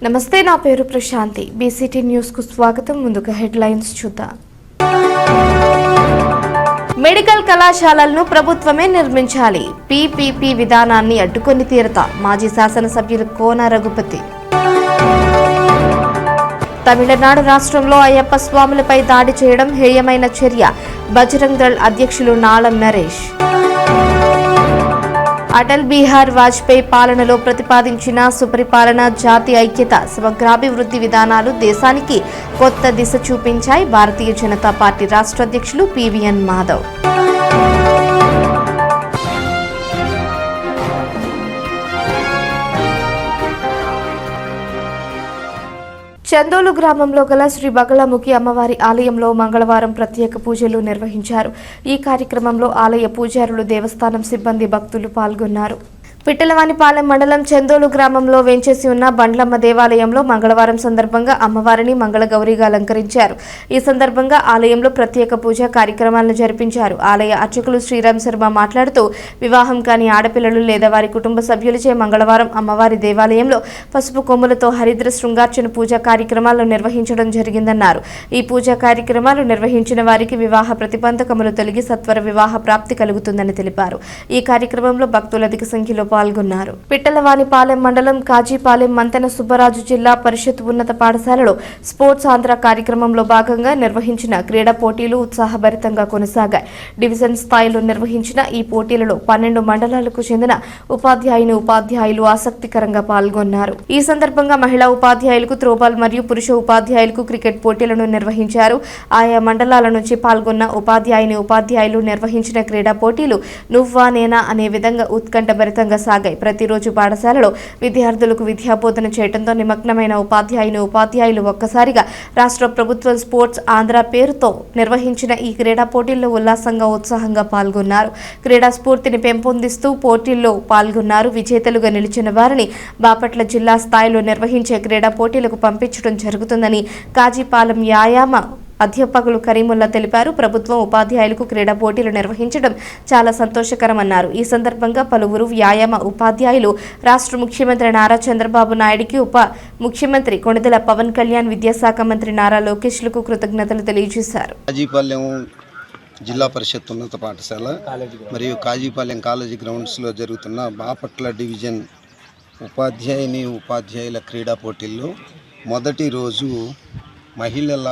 నమస్తే, నా పేరు ప్రశాంతి. బీసీటీ న్యూస్ కు స్వాగతం. ముందుగా హెడ్లైన్స్ చూద్దాం. మెడికల్ కళాశాలలను ప్రభుత్వమే నిర్మించాలి. పీపీపీ విధానాన్ని అడ్డుకొని తీరతా మాజీ శాసనసభ్యులు కోన రఘుపతి. తమిళనాడు రాష్ట్రంలో అయ్యప్ప స్వాములపై దాడి చేయడం హేయమైన చర్య. బజరంగ్ దళ్ అధ్యక్షులు నాలం నరేష్. అటల్ బిహారీ వాజ్పేయి పాలనలో ప్రతిపాదించిన సుపరిపాలన, జాతి ఐక్యత, సమగ్రాభివృద్ధి విధానాలు దేశానికి కొత్త దిశ చూపించాయి. భారతీయ జనతా పార్టీ రాష్ట్ర అధ్యక్షులు పివిఎన్ మాధవ్. చందోలు గ్రామంలో గల శ్రీ బగళముఖి అమ్మవారి ఆలయంలో మంగళవారం ప్రత్యేక పూజలు నిర్వహించారు. ఈ కార్యక్రమంలో ఆలయ పూజారులు, దేవస్థానం సిబ్బంది, భక్తులు పాల్గొన్నారు. పిట్టలవానిపాలెం మండలం చందోలు గ్రామంలో వేంచేసి ఉన్న బండ్లమ్మ దేవాలయంలో మంగళవారం సందర్భంగా అమ్మవారిని మంగళగౌరిగా అలంకరించారు. ఈ సందర్భంగా ఆలయంలో ప్రత్యేక పూజా కార్యక్రమాలను జరిపించారు. ఆలయ అర్చకులు శ్రీరామ్ శర్మ మాట్లాడుతూ, వివాహం కాని ఆడపిల్లలు లేదా వారి కుటుంబ సభ్యులచే మంగళవారం అమ్మవారి దేవాలయంలో పసుపు కొమ్ములతో హరిద్ర శృంగార్చన పూజా కార్యక్రమాలను నిర్వహించడం జరిగిందన్నారు. ఈ పూజా కార్యక్రమాలు నిర్వహించిన వారికి వివాహ ప్రతిబంధకములు తొలగి సత్వర వివాహ ప్రాప్తి కలుగుతుందని తెలిపారు. ఈ కార్యక్రమంలో భక్తులు అధిక సంఖ్యలో పాల్గొన్నారు. పిట్టలవానిపాలెం మండలం కాజీపాలెం మంతెన సుబ్బరాజు జిల్లా పరిషత్ ఉన్నత పాఠశాలలో స్పోర్ట్స్ ఆంధ్ర కార్యక్రమంలో భాగంగా నిర్వహించిన క్రీడా పోటీలు ఉత్సాహభరితంగా కొనసాగాయి. డివిజన్ స్థాయిలో నిర్వహించిన ఈ పోటీలలో 12 మండలాలకు చెందిన ఉపాధ్యాయులు ఆసక్తికరంగా పాల్గొన్నారు. ఈ సందర్భంగా మహిళా ఉపాధ్యాయులకు త్రోబాల్ మరియు పురుష ఉపాధ్యాయులకు క్రికెట్ పోటీలను నిర్వహించారు. ఆయా మండలాల నుంచి పాల్గొన్న ఉపాధ్యాయులు నిర్వహించిన క్రీడా పోటీలు నువ్వా నేనా అనే విధంగా ఉత్కంఠభరితంగా సాగాయి. ప్రతిరోజు పాఠశాలలో విద్యార్థులకు విద్యాబోధన చేయడంతో నిమగ్నమైన ఉపాధ్యాయులు ఒక్కసారిగా రాష్ట్ర ప్రభుత్వం స్పోర్ట్స్ ఆంధ్ర పేరుతో నిర్వహించిన ఈ క్రీడా పోటీల్లో ఉల్లాసంగా, ఉత్సాహంగా పాల్గొన్నారు. క్రీడా స్ఫూర్తిని పెంపొందిస్తూ పోటీల్లో పాల్గొన్నారు. విజేతలుగా నిలిచిన వారిని బాపట్ల జిల్లా స్థాయిలో నిర్వహించే క్రీడా పోటీలకు పంపించడం జరుగుతుందని కాజీపాలెం వ్యాయామ అధ్యాపకులు కరీముల్లా తెలిపారు. ప్రభుత్వం ఉపాధ్యాయులకు క్రీడా పోటీలు నిర్వహించడం చాలా సంతోషకరమన్నారు. ఈ సందర్భంగా పలువురు వ్యాయామ ఉపాధ్యాయులు రాష్ట్ర ముఖ్యమంత్రి నారా చంద్రబాబు నాయుడికి, ఉప ముఖ్యమంత్రి కొణిదెల పవన్ కళ్యాణ్, విద్యాశాఖ మంత్రి నారా లోకేష్లకు కృతజ్ఞతలు తెలియజేశారు. కాజీపాలెం జిల్లా పరిషత్ ఉన్నత పాఠశాల మరియు కాజీపాలెం కాలేజీ గ్రౌండ్స్లో జరుగుతున్న బాపట్ల డివిజన్ ఉపాధ్యాయుల క్రీడా పోటీల్లో మొదటి రోజు మహిళల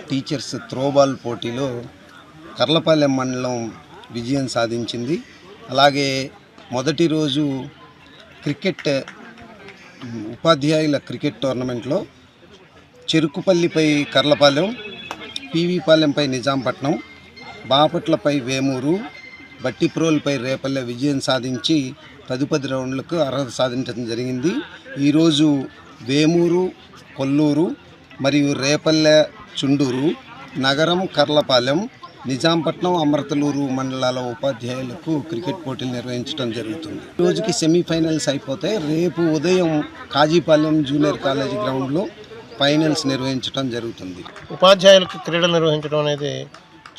టీచర్స్ త్రోబాల్ పోటీలో కర్లపాలెం మండలం విజయం సాధించింది. అలాగే మొదటి రోజు ఉపాధ్యాయుల క్రికెట్ టోర్నమెంట్లో చెరుకుపల్లిపై కర్లపాలెం, పీవీపాలెంపై నిజాంపట్నం, బాపట్లపై వేమూరు, బట్టిప్రోల్పై రేపల్లె విజయం సాధించి తదుపరి రౌండ్లకు అర్హత సాధించడం జరిగింది. ఈరోజు వేమూరు, కొల్లూరు మరియు రేపల్లె, చుండూరు, నగరం, కర్లపాలెం, నిజాంపట్నం, అమృతలూరు మండలాల ఉపాధ్యాయులకు క్రికెట్ పోటీలు నిర్వహించడం జరుగుతుంది. రోజుకి సెమీఫైనల్స్ అయిపోతే రేపు ఉదయం కాజీపాలెం జూనియర్ కాలేజీ గ్రౌండ్లో ఫైనల్స్ నిర్వహించడం జరుగుతుంది. ఉపాధ్యాయులకు క్రీడలు నిర్వహించడం అనేది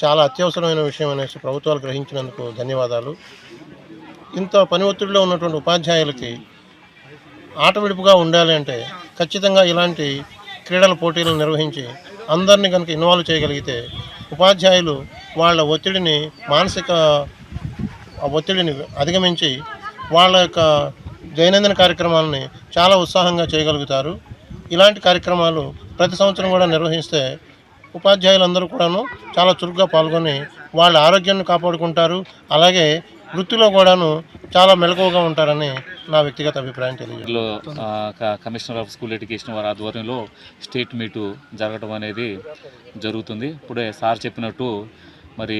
చాలా అత్యవసరమైన విషయం అనేసి ప్రభుత్వాలు గ్రహించినందుకు ధన్యవాదాలు. ఇంత పని ఒత్తిడిలో ఉన్నటువంటి ఉపాధ్యాయులకి ఆట విడుపుగా ఉండాలి అంటే ఖచ్చితంగా ఇలాంటి క్రీడల పోటీలు నిర్వహించి అందరినీ కనుక ఇన్వాల్వ్ చేయగలిగితే ఉపాధ్యాయులు వాళ్ళ మానసిక ఒత్తిడిని అధిగమించి వాళ్ళ యొక్క దైనందిన కార్యక్రమాలని చాలా ఉత్సాహంగా చేయగలుగుతారు. ఇలాంటి కార్యక్రమాలు ప్రతి సంవత్సరం కూడా నిర్వహిస్తే ఉపాధ్యాయులందరూ కూడాను చాలా చురుగ్గా పాల్గొని వాళ్ళ ఆరోగ్యాన్ని కాపాడుకుంటారు. అలాగే వృత్తిలో కూడాను చాలా మెలకువగా ఉంటారని నా వ్యక్తిగత అభిప్రాయం తెలియదు. కమిషనర్ ఆఫ్ స్కూల్ ఎడ్యుకేషన్ వారి ఆధ్వర్యంలో స్టేట్ మీటు జరగడం అనేది జరుగుతుంది. ఇప్పుడే సార్ చెప్పినట్టు మరి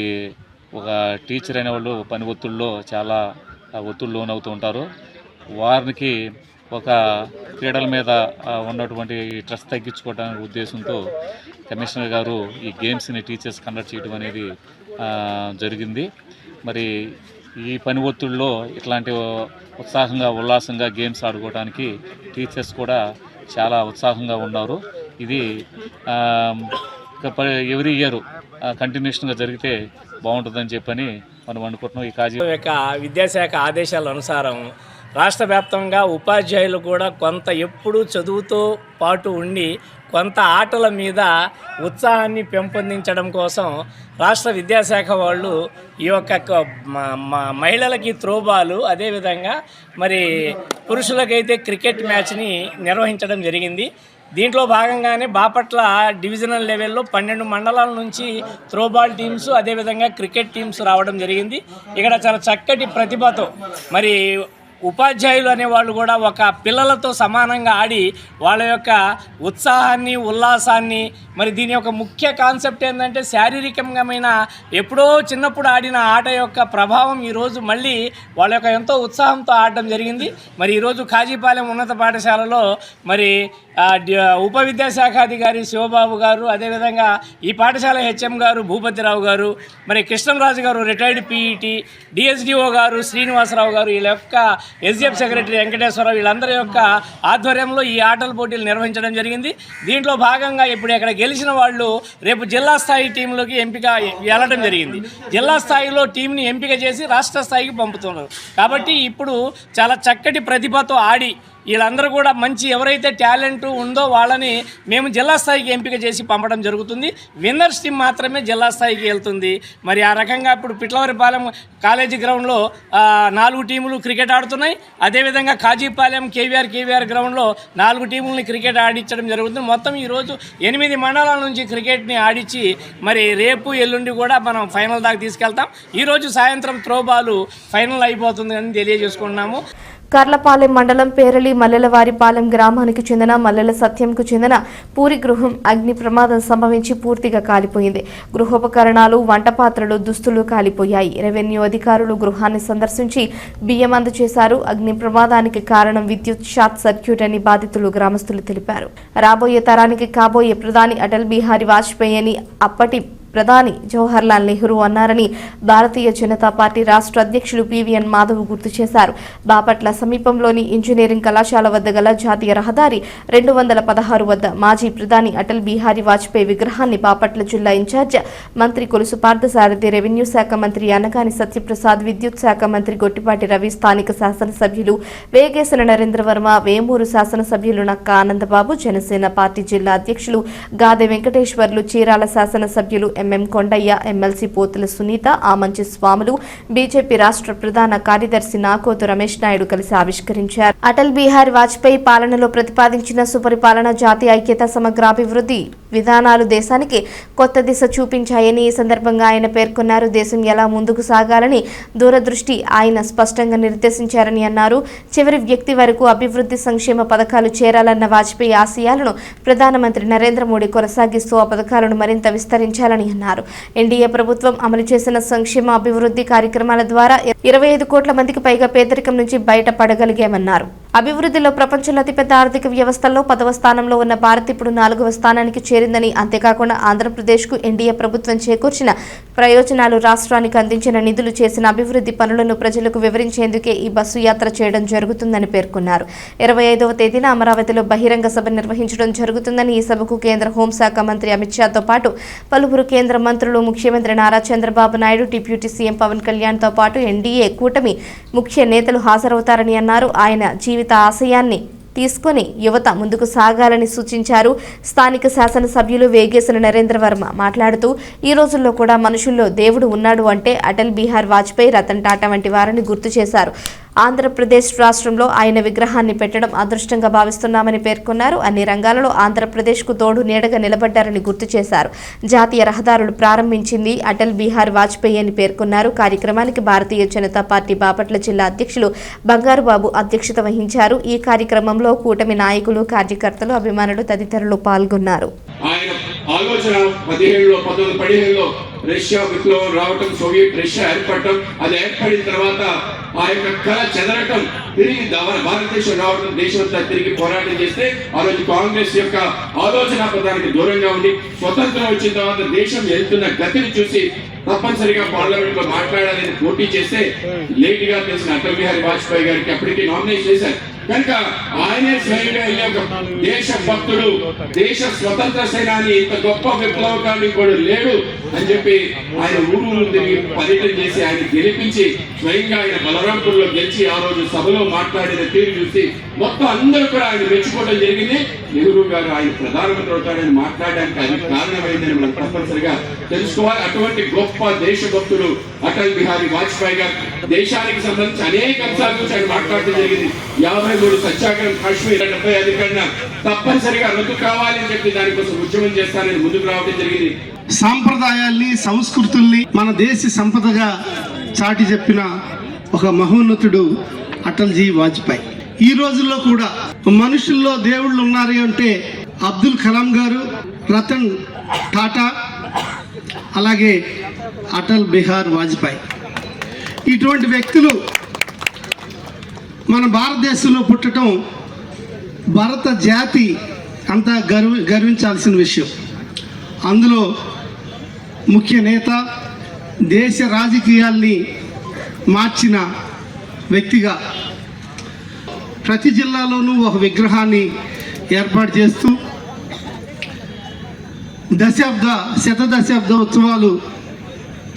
ఒక టీచర్ అనే వాళ్ళు పని ఒత్తిడిలో చాలా ఒత్తిడి లోనవుతూ ఉంటారు. వారికి ఒక క్రీడల మీద ఉన్నటువంటి స్ట్రెస్ తగ్గించుకోవడానికి ఉద్దేశంతో కమిషనర్ గారు ఈ గేమ్స్ని టీచర్స్ కండక్ట్ చేయడం అనేది జరిగింది. మరి ఈ పని ఒత్తిడిలో ఇట్లాంటి ఉల్లాసంగా గేమ్స్ ఆడుకోవడానికి టీచర్స్ కూడా చాలా ఉత్సాహంగా ఉన్నారు. ఇది ఎవ్రీ ఇయర్ కంటిన్యూషన్గా జరిగితే బాగుంటుందని చెప్పని మనం అనుకుంటున్నాం. ఈ కాజీ యొక్క విద్యాశాఖ ఆదేశాల అనుసారం రాష్ట్ర వ్యాప్తంగా ఉపాధ్యాయులు కూడా కొంత ఎప్పుడూ చదువుతో పాటు ఉండి కొంత ఆటల మీద ఉత్సాహాన్ని పెంపొందించడం కోసం రాష్ట్ర విద్యాశాఖ వాళ్ళు ఈ యొక్క మహిళలకి త్రోబాలు, అదేవిధంగా మరి పురుషులకైతే క్రికెట్ మ్యాచ్ని నిర్వహించడం జరిగింది. దీంట్లో భాగంగానే బాపట్ల డివిజనల్ లెవెల్లో 12 మండలాల నుంచి త్రోబాల్ టీమ్స్, అదేవిధంగా క్రికెట్ టీమ్స్ రావడం జరిగింది. ఇక్కడ చాలా చక్కటి ప్రతిభతో మరి ఉపాధ్యాయులు అనేవాళ్ళు కూడా ఒక పిల్లలతో సమానంగా ఆడి వాళ్ళ యొక్క ఉత్సాహాన్ని, ఉల్లాసాన్ని, మరి దీని యొక్క ముఖ్య కాన్సెప్ట్ ఏంటంటే శారీరకమైన ఎప్పుడో చిన్నప్పుడు ఆడిన ఆట యొక్క ప్రభావం ఈరోజు మళ్ళీ వాళ్ళ యొక్క ఎంతో ఉత్సాహంతో ఆడటం జరిగింది. మరి ఈరోజు కాజీపాలెం ఉన్నత పాఠశాలలో మరి ఉప విద్యాశాఖాధికారి శివబాబు గారు, అదేవిధంగా ఈ పాఠశాల హెచ్ఎం గారు భూపతిరావు గారు, మరి కృష్ణంరాజు గారు రిటైర్డ్ పీఈటీ, డిఎస్డిఓ గారు శ్రీనివాసరావు గారు, వీళ్ళ యొక్క ఎస్డిఎఫ్ సెక్రటరీ వెంకటేశ్వరరావు, వీళ్ళందరి యొక్క ఆధ్వర్యంలో ఈ ఆటల పోటీలు నిర్వహించడం జరిగింది. దీంట్లో భాగంగా ఇప్పుడు ఇక్కడ గెలిచిన వాళ్ళు రేపు జిల్లా స్థాయి టీంలోకి ఎంపిక వెళ్ళడం జరిగింది. జిల్లా స్థాయిలో టీంని ఎంపిక చేసి రాష్ట్ర స్థాయికి పంపుతున్నారు. కాబట్టి ఇప్పుడు చాలా చక్కటి ప్రతిభతో ఆడి వీళ్ళందరూ కూడా మంచి ఎవరైతే టాలెంట్ ఉందో వాళ్ళని మేము జిల్లా స్థాయికి ఎంపిక చేసి పంపడం జరుగుతుంది. విన్నర్స్ టీం మాత్రమే జిల్లా స్థాయికి వెళ్తుంది. మరి ఆ రకంగా ఇప్పుడు పిట్లవారిపాలెం కాలేజీ గ్రౌండ్లో 4 టీములు క్రికెట్ ఆడుతున్నాయి. అదేవిధంగా కాజీపాలెం కేవీఆర్ గ్రౌండ్లో 4 టీములని క్రికెట్ ఆడించడం జరుగుతుంది. మొత్తం ఈరోజు 8 మండలాల నుంచి క్రికెట్ని ఆడించి మరి రేపు ఎల్లుండి కూడా మనం ఫైనల్ దాకా తీసుకెళ్తాం. ఈరోజు సాయంత్రం త్రోబాలు ఫైనల్ అయిపోతుంది అని తెలియజేసుకుంటున్నాము. కర్లపాలెం మండలం పేరలి మల్లెలవారిపాలెం గ్రామానికి చెందిన మల్లెల సత్యంకు చెందిన పూరి గృహం అగ్ని ప్రమాదం సంభవించి పూర్తిగా కాలిపోయింది. గృహోపకరణాలు, వంట పాత్రలు, దుస్తులు కాలిపోయాయి. రెవెన్యూ అధికారులు గృహాన్ని సందర్శించి బియ్యం అందజేశారు. అగ్ని ప్రమాదానికి కారణం విద్యుత్ షార్ట్ సర్క్యూట్ అని బాధితులు, గ్రామస్తులు తెలిపారు. రాబోయే తరానికి కాబోయే ప్రధాని అటల్ బిహారీ వాజ్పేయి అని అప్పటి ప్రధాని జవహర్లాల్ నెహ్రూ అన్నారని భారతీయ జనతా పార్టీ రాష్ట్ర అధ్యక్షులు పివిఎన్ మాధవ్ గుర్తు చేశారు. బాపట్ల సమీపంలోని ఇంజనీరింగ్ కళాశాల వద్ద గల జాతీయ రహదారి 216 వద్ద మాజీ ప్రధాని అటల్ బిహారీ వాజ్పేయి విగ్రహాన్ని బాపట్ల జిల్లా ఇన్ఛార్జ్ మంత్రి కొలుసు పార్థసారథి, రెవెన్యూ శాఖ మంత్రి అనగాని సత్యప్రసాద్, విద్యుత్ శాఖ మంత్రి గొట్టిపాటి రవి, స్థానిక శాసనసభ్యులు వేగేసిన నరేంద్రవర్మ, వేమూరు శాసనసభ్యులు నక్క ఆనందబాబు, జనసేన పార్టీ జిల్లా అధ్యక్షులు గాదె వెంకటేశ్వర్లు, చీరాల శాసనసభ్యులు ఎంఎం కొండయ్య, ఎమ్మెల్సీ పోతుల సునీత, ఆమంచి స్వాములు, బీజేపీ రాష్ట్ర ప్రధాన కార్యదర్శి నాకోతు రమేష్ నాయుడు కలిసి ఆవిష్కరించారు. అటల్ బిహారీ వాజ్పేయి పాలనలో ప్రతిపాదించిన సుపరిపాలన, జాతీయ ఐక్యత, సమగ్రాభివృద్ధి విధానాలు దేశానికి కొత్త దిశ చూపించాయని ఈ సందర్భంగా ఆయన పేర్కొన్నారు. దేశం ఎలా ముందుకు సాగాలని దూరదృష్టి ఆయన స్పష్టంగా నిర్దేశించారని అన్నారు. చివరి వ్యక్తి వరకు అభివృద్ధి సంక్షేమ పథకాలు చేరాలన్న వాజ్పేయి ఆశయాలను ప్రధానమంత్రి నరేంద్ర మోడీ కొనసాగిస్తూ ఆ పథకాలను మరింత విస్తరించాలని అన్నారు. ఎన్డీఏ ప్రభుత్వం అమలు చేసిన సంక్షేమ అభివృద్ధి కార్యక్రమాల ద్వారా 25 కోట్ల మందికి పైగా పేదరికం నుంచి బయటపడగలిగామన్నారు. అభివృద్ధిలో ప్రపంచంలో అతిపెద్ద ఆర్థిక వ్యవస్థల్లో 10వ స్థానంలో ఉన్న భారత్ ఇప్పుడు 4వ స్థానానికి చేరిందని, అంతేకాకుండా ఆంధ్రప్రదేశ్కు ఎన్డీఏ ప్రభుత్వం చేకూర్చిన ప్రయోజనాలు, రాష్ట్రానికి అందించిన నిధులు, చేసిన అభివృద్ధి పనులను ప్రజలకు వివరించేందుకే ఈ బస్సు యాత్ర చేయడం జరుగుతుందని పేర్కొన్నారు. 25వ తేదీన అమరావతిలో బహిరంగ సభ నిర్వహించడం జరుగుతుందని, ఈ సభకు కేంద్ర హోంశాఖ మంత్రి అమిత్ షాతో పాటు పలువురు కేంద్ర మంత్రులు, ముఖ్యమంత్రి నారా చంద్రబాబు నాయుడు, డిప్యూటీ సీఎం పవన్ కళ్యాణ్తో పాటు ఎన్డీఏ కూటమి ముఖ్య నేతలు హాజరవుతారని అన్నారు. ఆయన జీవిత ఆశయాన్ని తీసుకొని యువత ముందుకు సాగాలని సూచించారు. స్థానిక శాసనసభ్యులు వేగేసిన నరేంద్రవర్మ మాట్లాడుతూ, ఈ రోజుల్లో కూడా మనుషుల్లో దేవుడు ఉన్నాడు అంటే అటల్ బిహారీ వాజ్పేయి, రతన్ టాటా వంటి వారిని గుర్తు చేశారు. ఆంధ్రప్రదేశ్ రాష్ట్రంలో ఆయన విగ్రహాన్ని పెట్టడం అదృష్టంగా భావిస్తున్నామని పేర్కొన్నారు. అన్ని రంగాలలో ఆంధ్రప్రదేశ్కు తోడు నీడగా నిలబడ్డారని గుర్తు చేశారు. జాతీయ రహదారులు ప్రారంభించింది అటల్ బిహారీ వాజ్పేయి అని పేర్కొన్నారు. కార్యక్రమానికి భారతీయ జనతా పార్టీ బాపట్ల జిల్లా అధ్యక్షులు బంగారుబాబు అధ్యక్షత వహించారు. ఈ కార్యక్రమంలో కూటమి నాయకులు, కార్యకర్తలు, అభిమానులు తదితరులు పాల్గొన్నారు. రష్యా విప్లవం రావటం, సోవియట్ రష్యా ఏర్పడటం, అది ఏర్పడిన తర్వాత ఆ యొక్క కళ చెదరటం, తిరిగి భారతదేశం రావడం, దేశంతో తిరిగి పోరాటం చేస్తే ఆ రోజు కాంగ్రెస్ యొక్క ఆలోచన పదానికి దూరంగా ఉంది. స్వతంత్రం వచ్చిన తర్వాత దేశం వెళ్తున్న గతిని చూసి తప్పనిసరిగా పార్లమెంట్ లో మాట్లాడాలని పోటీ చేస్తే లేట్ గా తెలిసిన అటల్ బిహారీ వాజ్పేయి గారికి అప్పటికే నామినేట్ చేశారు. కనుక ఆయనే స్వయంగా దేశ భక్తుడు, దేశ స్వతంత్ర సేనాని, ఇంత గొప్ప విప్లవకాన్ని కూడా లేడు అని చెప్పి ఆయన ఊరు తిరిగి పర్యటన చేసి ఆయన గెలిపించి స్వయంగా ఆయన బలరాంపూర్లో గెలిచి ఆ రోజు సభలో మాట్లాడిన తీరు చూసి మొత్తం అందరూ కూడా ఆయన మెచ్చుకోవడం జరిగింది. నెహ్రూ గారు ఆయన ప్రధానమంత్రి అవుతాడని మాట్లాడడానికి అది కారణమైందని మనం తప్పనిసరిగా తెలుసుకోవాలి. అటువంటి గొప్ప దేశభక్తుడు అటల్ బిహారీ వాజ్పేయి గారు దేశానికి సంబంధించి అనేక అంశాల గురించి ఆయన మాట్లాడటం జరిగింది. 53 సత్యాగ్రహం, కాశ్మీర్ 75 కన్నా తప్పనిసరిగా రద్దు కావాలని చెప్పి దానికోసం ఉద్యమం చేస్తానని ముందుకు రావడం జరిగింది. సాంప్రదాయాల్ని, సంస్కృతుల్ని మన దేశ సంపదగా చాటి చెప్పిన ఒక మహోన్నతుడు అటల్జీ వాజ్పేయి. ఈ రోజుల్లో కూడా మనుషుల్లో దేవుళ్ళు ఉన్నారు అంటే అబ్దుల్ కలాం గారు, రతన్ టాటా, అలాగే అటల్ బిహారీ వాజ్పేయి. ఇటువంటి వ్యక్తులు మన భారతదేశంలో పుట్టడం భారత జాతి అంతా గర్వించాల్సిన విషయం. అందులో ముఖ్య నేత, దేశ రాజకీయాల్ని మార్చిన వ్యక్తిగా ప్రతి జిల్లాలోనూ ఒక విగ్రహాన్ని ఏర్పాటు చేస్తూ శతదశాబ్ద ఉత్సవాలు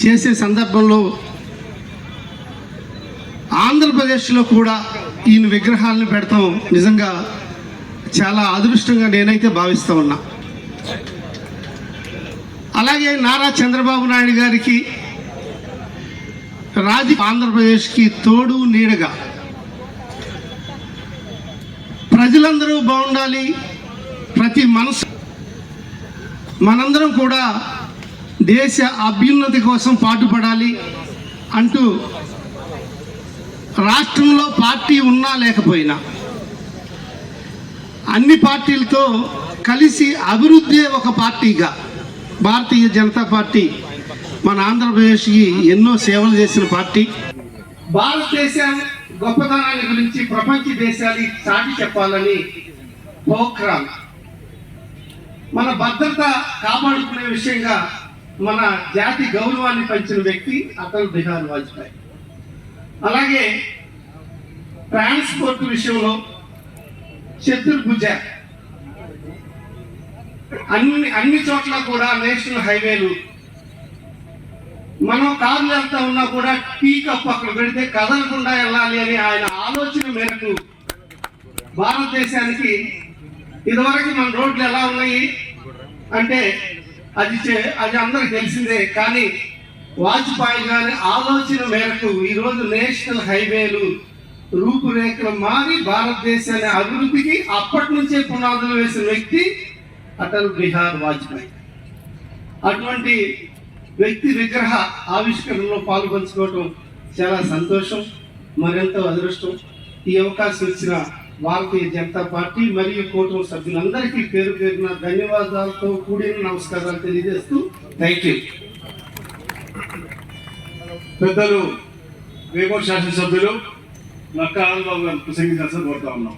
చేసే సందర్భంలో ఆంధ్రప్రదేశ్లో కూడా ఈయన విగ్రహాలను పెడతాం నిజంగా చాలా అదృష్టంగా నేనైతే భావిస్తూ ఉన్నా. అలాగే నారా చంద్రబాబు నాయుడు గారికి ఆంధ్రప్రదేశ్కి తోడు నీడగా ప్రజలందరూ బాగుండాలి, ప్రతి మనసు మనందరం కూడా దేశ అభ్యున్నతి కోసం పాటుపడాలి అంటూ రాష్ట్రంలో పార్టీ ఉన్నా లేకపోయినా అన్ని పార్టీలతో కలిసి అభివృద్ధి ఒక పార్టీగా భారతీయ జనతా పార్టీ మన ఆంధ్రప్రదేశ్కి ఎన్నో సేవలు చేసిన పార్టీ. భారతదేశం గొప్పతనాన్ని గురించి ప్రపంచ దేశాలు చాటి చెప్పాలని పోఖ్రాన్ మన భద్రత కాపాడుకునే విషయంగా మన జాతి గౌరవాన్ని పెంచిన వ్యక్తి అటల్ బిహారీ వాజ్పేయి. అలాగే ట్రాన్స్పోర్ట్ విషయంలో చతుర్భుజ అన్ని చోట్ల కూడా నేషనల్ హైవేలు, మనం కార్లు వెళ్తా ఉన్నా కూడా టీ కప్ అక్కడ పెడితే కదలకుండా వెళ్ళాలి అని ఆయన ఆలోచన మేరకు భారతదేశానికి ఇదివరకు మన రోడ్లు ఎలా ఉన్నాయి అంటే అది అందరికి తెలిసిందే. కానీ వాజ్పేయి గారి ఆలోచన మేరకు ఈరోజు నేషనల్ హైవేలు రూపురేఖలు మారి భారతదేశాన్ని అభివృద్ధికి అప్పటి నుంచే పునాదులు వేసిన వ్యక్తి అటల్ బిహారీ వాజ్పేయి. అటువంటి వ్యక్తి విగ్రహ ఆవిష్కరణలో పాల్గొంచుకోవటం చాలా సంతోషం, మరింత అదృష్టం. ఈ అవకాశం ఇచ్చిన భారతీయ జనతా పార్టీ మరియు కూటమి సభ్యులందరికీ పేరు పేరున ధన్యవాదాలతో కూడిన నమస్కారాలు తెలియజేస్తూ థ్యాంక్ యూ. పెద్దలు వేమూరు శాసనసభ్యులు నక్కా ఆనందబాబు గారు ప్రసంగించాల్సిన కోరుతా ఉన్నాం.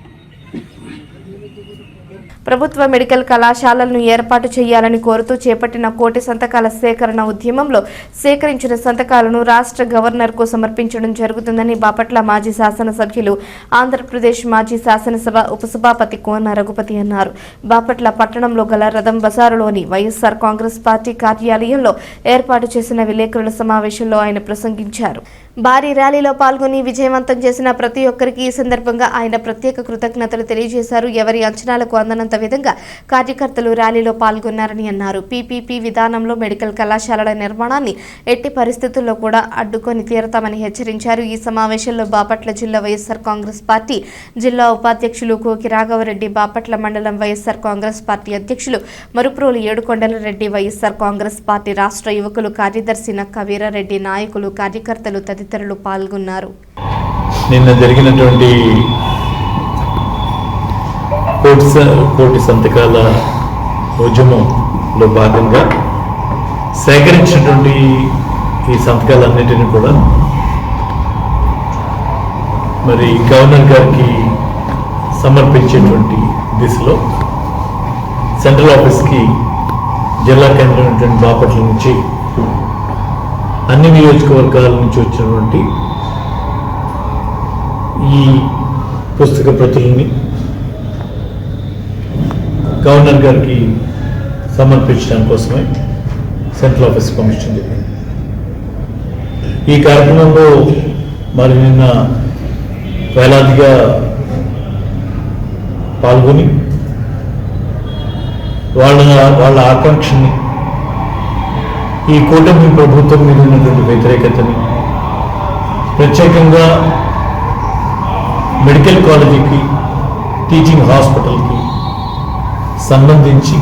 ప్రభుత్వ మెడికల్ కళాశాలలను ఏర్పాటు చేయాలని కోరుతూ చేపట్టిన కోటి సంతకాల సేకరణ ఉద్యమంలో సేకరించిన సంతకాలను రాష్ట్ర గవర్నర్కు సమర్పించడం జరుగుతుందని బాపట్ల మాజీ శాసనసభ్యులు, ఆంధ్రప్రదేశ్ మాజీ శాసనసభ ఉపసభాపతి కోన రఘుపతి అన్నారు. బాపట్ల పట్టణంలో గల రథం బజారులోని వైఎస్ఆర్ కాంగ్రెస్ పార్టీ కార్యాలయంలో ఏర్పాటు చేసిన విలేకరుల సమావేశంలో ఆయన ప్రసంగించారు. భారీ ర్యాలీలో పాల్గొని విజయవంతం చేసిన ప్రతి ఒక్కరికి ఈ సందర్భంగా ఆయన ప్రత్యేక కృతజ్ఞతలు తెలియజేశారు. ఎవరి అంచనాలకు అందనంత విధంగా కార్యకర్తలు ర్యాలీలో పాల్గొన్నారని అన్నారు. పీపీపీ విధానంలో మెడికల్ కళాశాలల నిర్మాణాన్ని ఎట్టి పరిస్థితుల్లో కూడా అడ్డుకొని తీరతామని హెచ్చరించారు. ఈ సమావేశంలో బాపట్ల జిల్లా వైఎస్ఆర్ కాంగ్రెస్ పార్టీ జిల్లా ఉపాధ్యక్షులు కోకి రాఘవరెడ్డి, బాపట్ల మండలం వైఎస్ఆర్ కాంగ్రెస్ పార్టీ అధ్యక్షులు మరుప్రోలు ఏడుకొండల రెడ్డి, వైఎస్ఆర్ కాంగ్రెస్ పార్టీ రాష్ట్ర యువకులు కార్యదర్శి నక్క వీరారెడ్డి, నాయకులు, కార్యకర్తలు తదితరులు పాల్గొన్నారు. నిన్న జరిగినటువంటి కోటి సంతకాల ఉద్యమంలో భాగంగా సేకరించినటువంటి ఈ సంతకాలన్నింటినీ కూడా మరి గవర్నర్ గారికి సమర్పించేటువంటి దిశలో సెంట్రల్ ఆఫీస్కి జిల్లా కేంద్రం బాపట్ల నుంచి అన్ని నియోజకవర్గాల నుంచి వచ్చినటువంటి ఈ పుస్తక ప్రతులని గవర్నర్ గారికి సమర్పించడం కోసమే సెంట్రల్ ఆఫీస్ పంపించడం జరిగింది. ఈ కార్యక్రమంలో మరి నిన్న వేలాదిగా పాల్గొని వాళ్ళ ఆకాంక్షని, ఈ కూటమి ప్రభుత్వం మీద ఉన్నటువంటి వ్యతిరేకతని, ప్రత్యేకంగా మెడికల్ కాలేజీకి, టీచింగ్ హాస్పిటల్కి సంబంధించి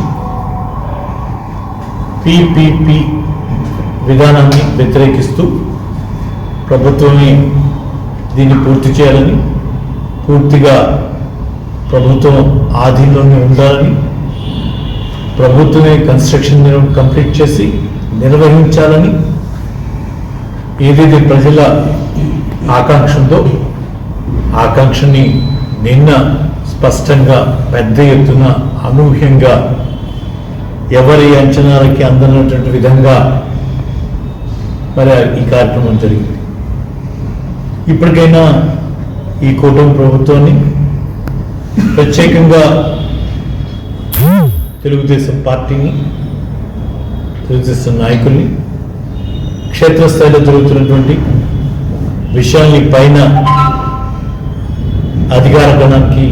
పీపీపీ విధానాన్ని వ్యతిరేకిస్తూ ప్రభుత్వమే దీన్ని పూర్తి చేయాలని, పూర్తిగా ప్రభుత్వం ఆధీనంలోనే ఉండాలని, ప్రభుత్వమే కన్స్ట్రక్షన్ కంప్లీట్ చేసి నిర్వహించాలని ఏదైతే ప్రజల ఆకాంక్ష ఉందో ఆకాంక్షని నిన్న స్పష్టంగా పెద్ద ఎత్తున అనూహ్యంగా ఎవరి అంచనాలకి అందనటువంటి విధంగా మరి ఈ కార్యక్రమం జరిగింది. ఇప్పటికైనా ఈ కూటమి ప్రభుత్వాన్ని, ప్రత్యేకంగా తెలుగుదేశం పార్టీని, తెలుగుదేశం నాయకుల్ని, క్షేత్రస్థాయిలో జరుగుతున్నటువంటి విషయాల్ని పైన అధికార గణానికి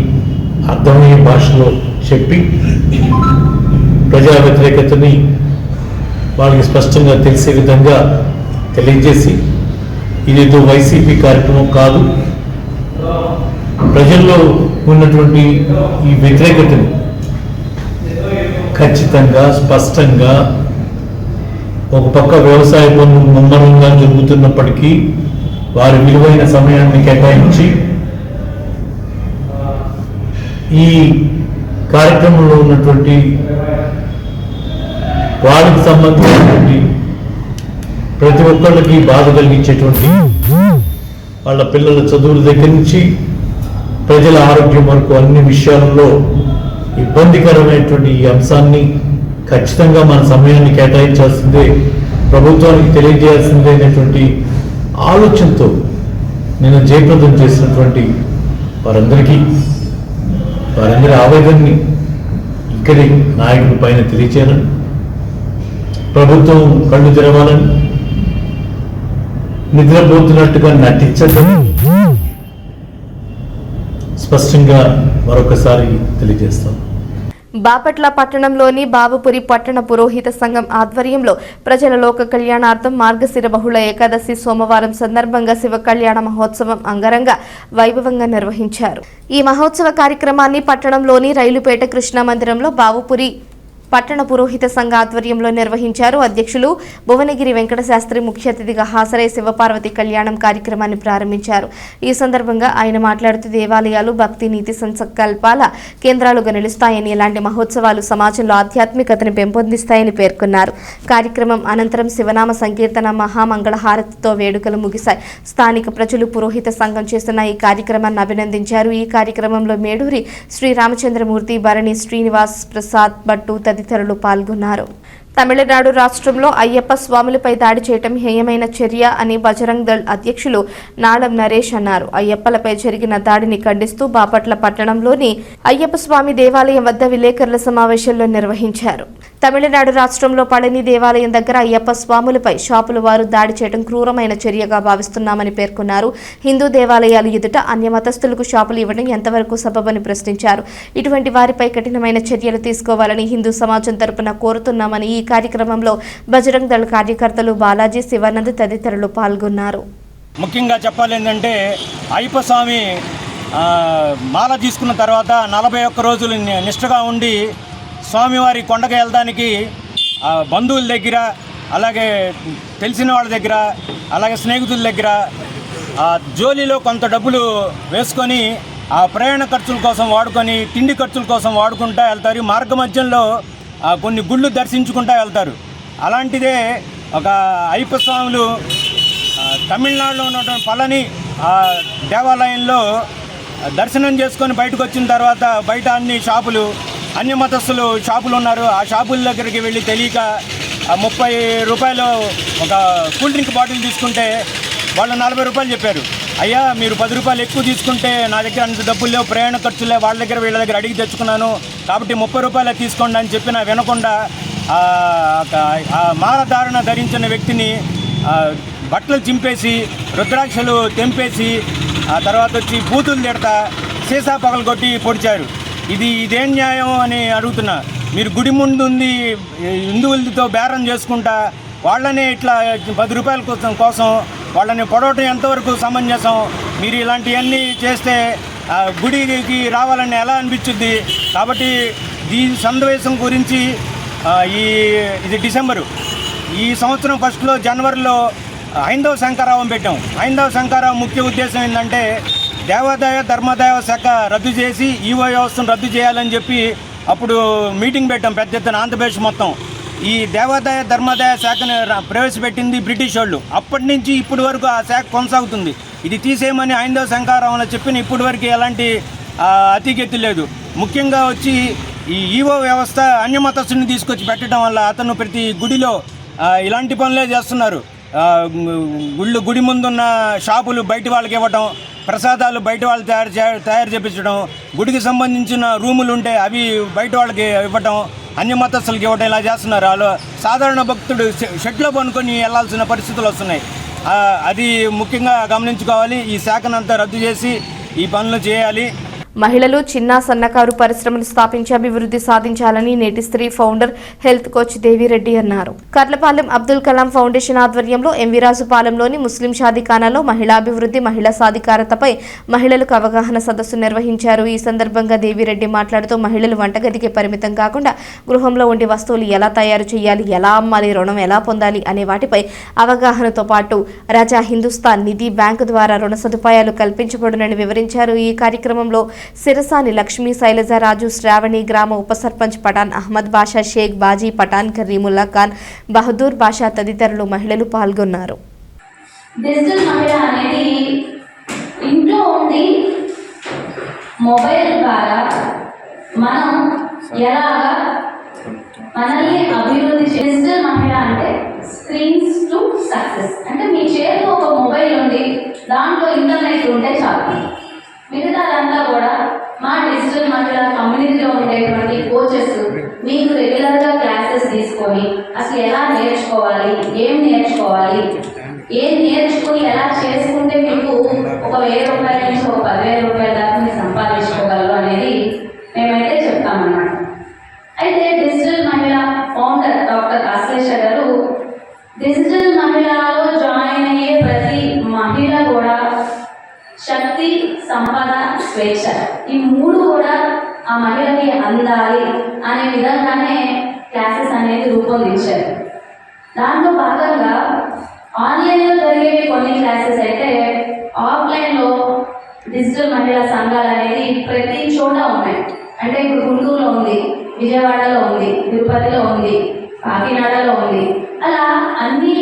అర్థమయ్యే భాషలో చెప్పి ప్రజా వ్యతిరేకతని వాళ్ళకి స్పష్టంగా తెలిసే విధంగా తెలియజేసి, ఇదేదో వైసీపీ కార్యక్రమం కాదు, ప్రజల్లో ఉన్నటువంటి ఈ వ్యతిరేకతని ఖచ్చితంగా స్పష్టంగా, ఒక పక్క వ్యవసాయ పనులు ముమ్మరంగా జరుగుతున్నప్పటికీ వారి విలువైన సమయాన్ని కేటాయించి ఈ కార్యక్రమంలో ఉన్నటువంటి వారికి సంబంధించినటువంటి ప్రతి ఒక్కళ్ళకి బాధ కలిగించేటువంటి వాళ్ళ పిల్లల చదువుల దగ్గర నుంచి ప్రజల ఆరోగ్యం వరకు అన్ని విషయాలలో ఇబ్బందికరమైనటువంటి ఈ అంశాన్ని ఖచ్చితంగా మన సమయాన్ని కేటాయించాల్సిందే, ప్రభుత్వానికి తెలియజేయాల్సిందే అనేటువంటి ఆలోచనతో నేను జయప్రదం చేసినటువంటి వారందరికీ, వారందరి ఆవేదనని ఇక్కడి నాయకుల పైన తెలియచేయాలని, ప్రభుత్వం కళ్ళు తెరవాలని, నిద్రపోతున్నట్టుగా నటించదని స్పష్టంగా మరొకసారి తెలియజేస్తాం. బాపట్ల పట్టణంలోని బాబుపురి పట్టణ పురోహిత సంఘం ఆధ్వర్యంలో ప్రజల లోక కళ్యాణార్థం మార్గశిర బహుళ ఏకాదశి సోమవారం సందర్భంగా శివ కళ్యాణ మహోత్సవం అంగరంగ వైభవంగా నిర్వహించారు. ఈ మహోత్సవ కార్యక్రమాన్ని పట్టణంలోని రైలుపేట కృష్ణా మందిరంలో బాబుపురి పట్టణ పురోహిత సంఘ ఆధ్వర్యంలో నిర్వహించారు. అధ్యక్షులు భువనగిరి వెంకటశాస్త్రి ముఖ్య అతిథిగా హాజరై శివపార్వతి కళ్యాణం కార్యక్రమాన్ని ప్రారంభించారు. ఈ సందర్భంగా ఆయన మాట్లాడుతూ దేవాలయాలు భక్తి నీతి సంకల్పాల కేంద్రాలుగా నిలుస్తాయని, ఇలాంటి మహోత్సవాలు సమాజంలో ఆధ్యాత్మికతను పెంపొందిస్తాయని పేర్కొన్నారు. కార్యక్రమం అనంతరం శివనామ సంకీర్తన మహామంగళహారతితో వేడుకలు ముగిశాయి. స్థానిక ప్రజలు పురోహిత సంఘం చేస్తున్న ఈ కార్యక్రమాన్ని అభినందించారు. ఈ కార్యక్రమంలో మేడూరి శ్రీ రామచంద్రమూర్తి, భరణి శ్రీనివాస్ ప్రసాద్ భట్టు తదితరులు పాల్గొన్నారు. తమిళనాడు రాష్ట్రంలో అయ్యప్ప స్వాములపై దాడి చేయటం హేయమైన చర్య అని బజరంగ్ దళ్ అధ్యక్షులు నాళం నరేష్ అన్నారు. అయ్యప్పలపై జరిగిన దాడిని ఖండిస్తూ బాపట్ల పట్టణంలోని అయ్యప్ప స్వామి దేవాలయం వద్ద విలేకరుల సమావేశంలో నిర్వహించారు. తమిళనాడు రాష్ట్రంలో పళని దేవాలయం దగ్గర అయ్యప్ప స్వాములపై షాపుల వారు దాడి చేయడం క్రూరమైన చర్యగా భావిస్తున్నామని పేర్కొన్నారు. హిందూ దేవాలయాలు ఎదుట అన్యమతస్థులకు షాపులు ఇవ్వడం ఎంతవరకు సబబని ప్రశ్నించారు. ఇటువంటి వారిపై కఠినమైన చర్యలు తీసుకోవాలని హిందూ సమాజం తరపున కోరుతున్నామని ఈ కార్యక్రమంలో బజరంగ్ దళ్ కార్యకర్తలు బాలాజీ, శివానంద్ తదితరులు పాల్గొన్నారు. ముఖ్యంగా చెప్పాలి ఏంటంటే అయ్యప్ప స్వామి మాల తీసుకున్న తర్వాత 41 రోజులు నిష్ఠగా ఉండి స్వామివారి కొండకు వెళ్ళడానికి బంధువుల దగ్గర, అలాగే తెలిసిన వాళ్ళ దగ్గర, అలాగే స్నేహితుల దగ్గర జోలీలో కొంత డబ్బులు వేసుకొని ఆ ప్రయాణ ఖర్చుల కోసం వాడుకొని, తిండి ఖర్చుల కోసం వాడుకుంటూ వెళ్తారు. మార్గ మధ్యంలో కొన్ని గుళ్ళు దర్శించుకుంటూ వెళ్తారు. అలాంటిదే ఒక అయ్యప్ప స్వాములు తమిళనాడులో ఉన్నటువంటి పళని దేవాలయంలో దర్శనం చేసుకొని బయటకు వచ్చిన తర్వాత బయట అన్ని షాపులు, అన్యమతస్థులు షాపులు ఉన్నారు. ఆ షాపుల దగ్గరికి వెళ్ళి తెలియక 30 రూపాయలు ఒక కూల్ డ్రింక్ బాటిల్ తీసుకుంటే వాళ్ళు 40 రూపాయలు చెప్పారు. అయ్యా మీరు 10 రూపాయలు ఎక్కువ తీసుకుంటే నా దగ్గర అంత డబ్బులు లేవు, ప్రయాణ ఖర్చులే, వాళ్ళ దగ్గర వీళ్ళ దగ్గర అడిగి తెచ్చుకున్నాను కాబట్టి 30 రూపాయలే తీసుకోండి అని చెప్పినా వినకుండా ఆ మాలధారణ ధరించిన వ్యక్తిని బట్టలు చింపేసి రుద్రాక్షలు తెంపేసి ఆ తర్వాత వచ్చి బూతులు తిడతా సీసా పగలు కొట్టి పొడిచారు. ఇదేం న్యాయం అని అడుగుతున్నా. మీరు గుడి ముందు ఉంది హిందువులతో బేరం చేసుకుంటా వాళ్ళనే ఇట్లా 10 రూపాయల కోసం వాళ్ళని పొడవటం ఎంతవరకు సమంజసం? మీరు ఇలాంటివన్నీ చేస్తే గుడికి రావాలని ఎలా అనిపించుద్ది? కాబట్టి ఈ సమావేశం గురించి ఇది డిసెంబరు, ఈ సంవత్సరం ఫస్ట్లో జనవరిలో హైందవ శంకరావం పెట్టాం. హైందవ శంకరావం ముఖ్య ఉద్దేశం ఏంటంటే దేవాదాయ ధర్మాదాయ శాఖ రద్దు చేసి ఈవో వ్యవస్థను రద్దు చేయాలని చెప్పి అప్పుడు మీటింగ్ పెట్టాం పెద్ద ఎత్తున ఆంధ్రప్రదేశ్ మొత్తం. ఈ దేవాదాయ ధర్మాదాయ శాఖను ప్రవేశపెట్టింది బ్రిటిష్ వాళ్ళు. అప్పటి నుంచి ఇప్పటి వరకు ఆ శాఖ కొనసాగుతుంది. ఇది తీసేయమని హైందవ శంకరావంలో చెప్పిన ఇప్పటి వరకు ఎలాంటి అతిగతి లేదు. ముఖ్యంగా వచ్చి ఈ ఈవో వ్యవస్థ అన్యమతస్తుని తీసుకొచ్చి పెట్టడం వల్ల అతను ప్రతి గుడిలో ఇలాంటి పనులే చేస్తున్నారు. గుడి ముందున్న షాపులు బయట వాళ్ళకి ఇవ్వటం, ప్రసాదాలు బయట వాళ్ళు తయారు చేయించడం, గుడికి సంబంధించిన రూములు ఉంటే అవి బయట వాళ్ళకి ఇవ్వటం, అన్యమతస్తులకి ఇవ్వటం, ఇలా చేస్తున్నారు. వాళ్ళు సాధారణ భక్తుడు షెడ్లో పనుకొని వెళ్లాల్సిన పరిస్థితులు వస్తున్నాయి. అది ముఖ్యంగా గమనించుకోవాలి. ఈ శాఖనంతా రద్దు చేసి ఈ పనులు చేయాలి. మహిళలు చిన్న సన్నకారు పరిశ్రమలు స్థాపించి అభివృద్ధి సాధించాలని నేటి స్త్రీ ఫౌండర్ హెల్త్ కోచ్ దేవిరెడ్డి అన్నారు. కర్లపాలెం అబ్దుల్ కలాం ఫౌండేషన్ ఆధ్వర్యంలో ఎంవిరాజుపాలెంలోని ముస్లిం షాదీఖానాలో మహిళా అభివృద్ధి, మహిళా సాధికారతపై మహిళలకు అవగాహన సదస్సు నిర్వహించారు. ఈ సందర్భంగా దేవిరెడ్డి మాట్లాడుతూ మహిళలు వంటగదికి పరిమితం కాకుండా గృహంలో ఉండే వస్తువులు ఎలా తయారు చేయాలి, ఎలా అమ్మాలి, రుణం ఎలా పొందాలి అనే వాటిపై అవగాహనతో పాటు రజా హిందుస్థాన్ నిధి బ్యాంకు ద్వారా రుణ సదుపాయాలు కల్పించబడునని వివరించారు. ఈ కార్యక్రమంలో సిరసాని లక్ష్మీ, శైలజ రాజు, శ్రావణి, గ్రామ ఉప సర్పంచ్ పఠాన్ అహ్మద్ బాషా, షేక్ బాజీ పఠాన్, కరీముల్లా ఖాన్, బహదూర్ బాషా తదితరులు మహిళలు పాల్గొన్నారు. డిజిటల్ మహిళ అనేది ఇంట్లో ఉండి మొబైల్ ద్వారా మనం ఎలాగా మనల్ని అభివృద్ధి డిజిటల్ మహిళ అంటే స్క్రీన్స్ టు సక్సెస్. అంటే మీ చేతిలో ఒక మొబైల్ ఉంది, దాంట్లో ఇంటర్నెట్ ఉంటే చాలు. మిగతా అదంతా కూడా మా డిజిటల్ మహిళా కమ్యూనిటీలో ఉండేటువంటి కోచెస్ మీకు రెగ్యులర్గా క్లాసెస్ తీసుకొని అసలు ఎలా నేర్చుకోవాలి, ఏం నేర్చుకోవాలి, ఏం నేర్చుకుని ఎలా చేసుకుంటే మీకు ఒక 1000 రూపాయల నుంచి ఒక 10,000 రూపాయల దాకా మీరు సంపాదించుకోగలరు అనేది మేమైతే చెప్తామన్నమాట. అయితే డిజిటల్ మహిళా ఫౌండర్ డాక్టర్ ఆశ్లేష గారు డిజిటల్ మహిళలో జాయిన్ అయ్యే ప్రతి మహిళ కూడా శక్తి, సంపద, స్వేచ్ఛ ఈ 3 కూడా ఆ మహిళకి అందాలి అనే విధంగానే క్లాసెస్ అనేది రూపొందించారు. దాంట్లో భాగంగా ఆన్లైన్లో జరిగే కొన్ని క్లాసెస్ అయితే ఆఫ్లైన్లో డిజిటల్ మహిళా సంఘాలు అనేది ప్రతి చోట ఉన్నాయి. అంటే ఇప్పుడు గుంటూరులో ఉంది, విజయవాడలో ఉంది, తిరుపతిలో ఉంది, కాకినాడలో ఉంది, అలా అన్ని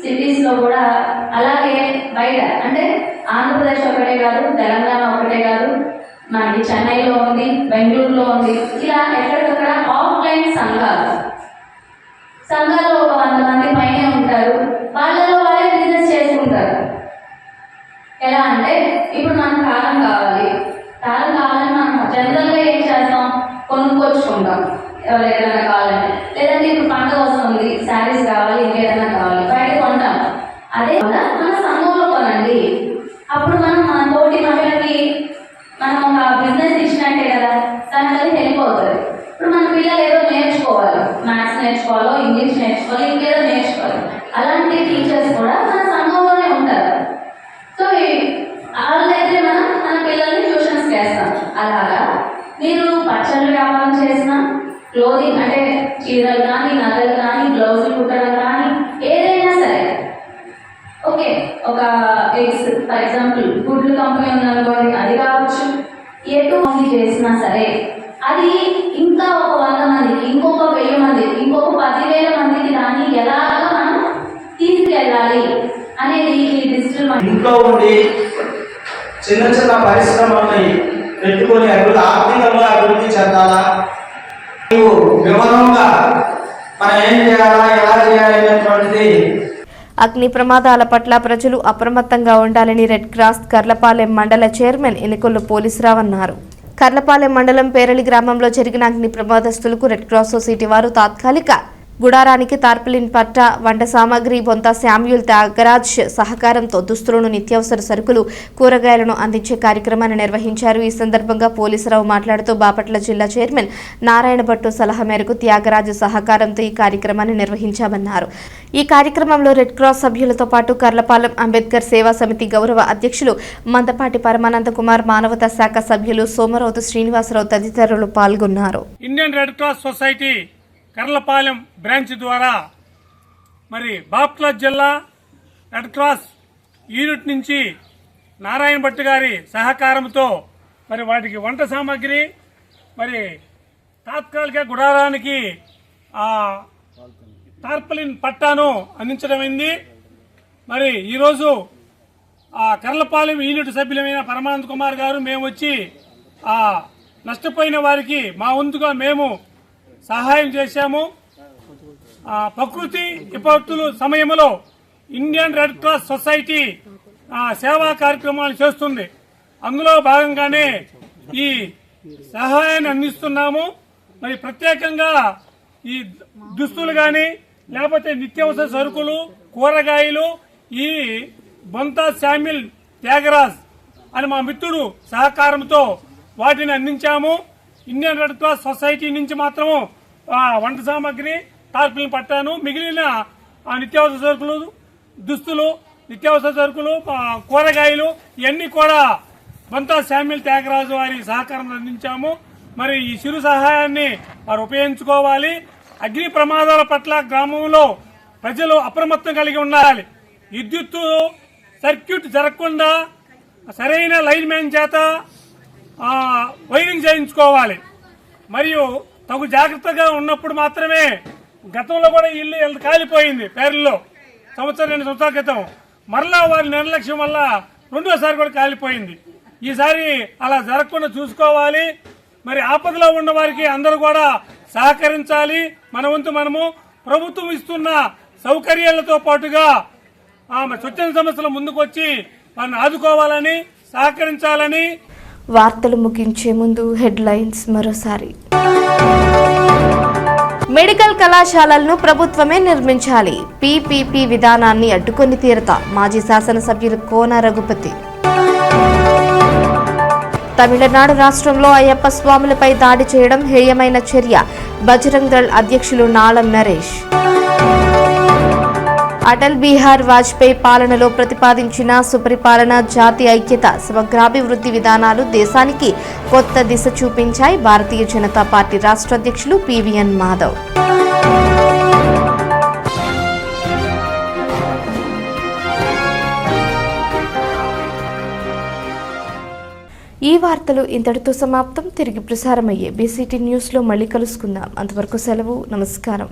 సిటీస్లో కూడా, అలాగే బయట అంటే ఆంధ్రప్రదేశ్ ఒకటే కాదు, తెలంగాణ ఒకటే కాదు, మనకి చెన్నైలో ఉంది, బెంగళూరులో ఉంది, ఇలా ఎక్కడికక్కడ ఆఫ్లైన్ సంఘాల్లో ఒక 100 మంది పైనే ఉంటారు. వాళ్ళలో వాళ్ళే బిజినెస్ చేసుకుంటారు. ఎలా అంటే ఇప్పుడు మనకు తాళం కావాలని మనం జనరల్గా ఏం చేస్తాం, కొనుక్కొచ్చుకుంటాం ఎవరికైనా కావాలని. లేదంటే ఇప్పుడు పండుగ వస్తుంది, శారీస్ కావాలి, ఇంకేదైనా కావాలి, బయట కొంటాం. అదే మన సంఘంలో కొనండి. అప్పుడు మనం మన తోటి మహిళకి మనం ఒక బిజినెస్ ఇచ్చినట్టే కదా, దానికి అది హెల్ప్ అవుతుంది. ఇప్పుడు మన పిల్లలు ఏదో నేర్చుకోవాలి, మ్యాథ్స్ నేర్చుకోవాలో, ఇంగ్లీష్ నేర్చుకోవాలి, ఇంకేదో నేర్చుకోవాలి, అలాంటి టీచర్స్ కూడా మన సంఘంలోనే ఉంటారు. సో వాళ్ళైతే మన పిల్లల్ని ట్యూషన్స్ చేస్తాం. అలాగా మీరు పచ్చళ్ళ వ్యాపారం చేసినా, క్లోదింగ్ అంటే చీరలు కానీ, నగలు కానీ, బ్లౌజులు కుట్టడం కానీ, ఏదైనా సరే ఓకే. ఒక ఎగ్స్ ఫర్ ఎగ్జాంపుల్ గుడ్లు కంపెనీ ఉందనుకోండి, అది కావచ్చు. ఎటువంటి చేసినా సరే అది ఇంకా ఒక 100 మందికి, ఇంకొక 1000 మందికి, ఇంకొక 10,000 మందికి దాన్ని ఎలాగా మనం తీసుకెళ్ళాలి అనేది ఈ డిజిటల్ ఇంట్లో ఉండి చిన్న చిన్న పరిశ్రమల్ని పెట్టుకొని ఆర్థికంగా అభివృద్ధి చెందాలా, వివరంగా మనం ఏం చేయాలా, ఎలా చేయాలి అనేటువంటిది. అగ్ని ప్రమాదాల పట్ల ప్రజలు అప్రమత్తంగా ఉండాలని రెడ్ క్రాస్ కర్లపాలెం మండల చైర్మన్ ఎన్నికల్లో పోలీసురావు అన్నారు. కర్లపాలెం మండలం పేరలి గ్రామంలో జరిగిన అగ్ని ప్రమాదస్తులకు రెడ్ క్రాస్ సొసైటీ వారు తాత్కాలిక గుడారానికి తార్పలిన్ పట్ట, వంట సామాగ్రి, బొంత శామ్యూల్ త్యాగరాజ్ సహకారంతో దుస్తులను, నిత్యావసర సరుకులు, కూరగాయలను అందించే కార్యక్రమాన్ని నిర్వహించారు. ఈ సందర్భంగా పోలీసురావు మాట్లాడుతూ బాపట్ల జిల్లా చైర్మన్ నారాయణ భట్టు సలహా మేరకు త్యాగరాజ్ సహకారంతో ఈ కార్యక్రమాన్ని నిర్వహించామన్నారు. ఈ కార్యక్రమంలో రెడ్ క్రాస్ సభ్యులతో పాటు కర్లపాలెం అంబేద్కర్ సేవా సమితి గౌరవ అధ్యక్షులు మందపాటి పరమానంద కుమార్, మానవతా శాఖ సభ్యులు సోమరావుతు శ్రీనివాసరావు తదితరులు పాల్గొన్నారు. Indian red cross society Karlapalem branch ద్వారా మరి బాపట్ల జిల్లా రెడ్ క్రాస్ యూనిట్ నుంచి నారాయణ భట్ గారి సహకారంతో మరి వాటికి వంట సామాగ్రి, మరి తాత్కాలిక గుడారానికి టార్పలిన్ పట్టాను అందించడమైంది. మరి ఈరోజు కర్లపాలెం యూనిట్ సభ్యులమైన పరమానంద కుమార్ గారు మేము వచ్చి నష్టపోయిన వారికి మా వంతుగా మేము సహాయం చేశాము. ప్రకృతి విపత్తుల సమయంలో ఇండియన్ రెడ్ క్రాస్ సొసైటీ సేవా కార్యక్రమాలు చేస్తుంది. అందులో భాగంగానే ఈ సహాయాన్ని అందిస్తున్నాము. మరి ప్రత్యేకంగా ఈ దుస్తులు కానీ లేకపోతే నిత్యావసర సరుకులు, కూరగాయలు ఈ బొంత శామ్యూల్ త్యాగరాజ్ అని మా మిత్రుడు సహకారంతో వాటిని అందించాము. ఇండియన్ రెడ్ క్రాస్ సొసైటీ నుంచి మాత్రము వంట సామాగ్రి, టార్పిల్ని పట్టాను, మిగిలిన నిత్యావసర సరుకులు, దుస్తులు, నిత్యావసర సరుకులు, కూరగాయలు ఇవన్నీ కూడా బొంత శామ్యూల్ త్యాగరాజు వారి సహకారం అందించాము. మరి ఈ చిరు సహాయాన్ని వారు ఉపయోగించుకోవాలి. అగ్ని ప్రమాదాల పట్ల గ్రామంలో ప్రజలు అప్రమత్తం కలిగి ఉండాలి. విద్యుత్తు సర్క్యూట్ జరగకుండా సరైన లైన్ మ్యాన్ చేత వైరింగ్ చేయించుకోవాలి. మరియు తగు జాగ్రత్తగా ఉన్నప్పుడు మాత్రమే. గతంలో కూడా ఇల్లు కాలిపోయింది పేర్లలో సంవత్సరం 2 సంవత్సరాల క్రితం. మరలా వారి నిర్లక్ష్యం వల్ల రెండోసారి కూడా కాలిపోయింది. ఈసారి అలా జరగకుండా చూసుకోవాలి. మరి ఆపదలో ఉన్న వారికి అందరూ కూడా సహకరించాలి. మన వంతు మనము ప్రభుత్వం ఇస్తున్న సౌకర్యాలతో పాటుగా స్వచ్ఛంద సంస్థల ముందుకు వచ్చి వారిని ఆదుకోవాలని, సహకరించాలని. వార్తలు ముగించే ముందు హెడ్లైన్స్ మరోసారి. మెడికల్ కళాశాలలను ప్రభుత్వమే నిర్మించాలి. పీపీపీ విధానాన్ని అడ్డుకొని తీరతా మాజీ శాసనసభ్యులు కోన రఘుపతి. తమిళనాడు రాష్ట్రంలో అయ్యప్ప స్వాములపై దాడి చేయడం హేయమైన చర్య. బజరంగ్ దళ్ అధ్యక్షులు నాలం నరేష్. అటల్ బిహారీ వాజ్పేయి పాలనలో ప్రతిపాదించిన సుపరిపాలన, జాతి ఐక్యత, సమగ్రాభివృద్ధి విధానాలు దేశానికి కొత్త దిశ చూపించాయి. భారతీయ జనతా పార్టీ రాష్ట్ర అధ్యక్షులు పివిఎన్ మాధవ్. ఈ వార్తలు ఇంతటితో సమాప్తం. తిరిగి ప్రసారమయ్యే బీసీటీ న్యూస్లో మళ్ళీ కలుసుకుందాం. అంతవరకు సెలవు. నమస్కారం.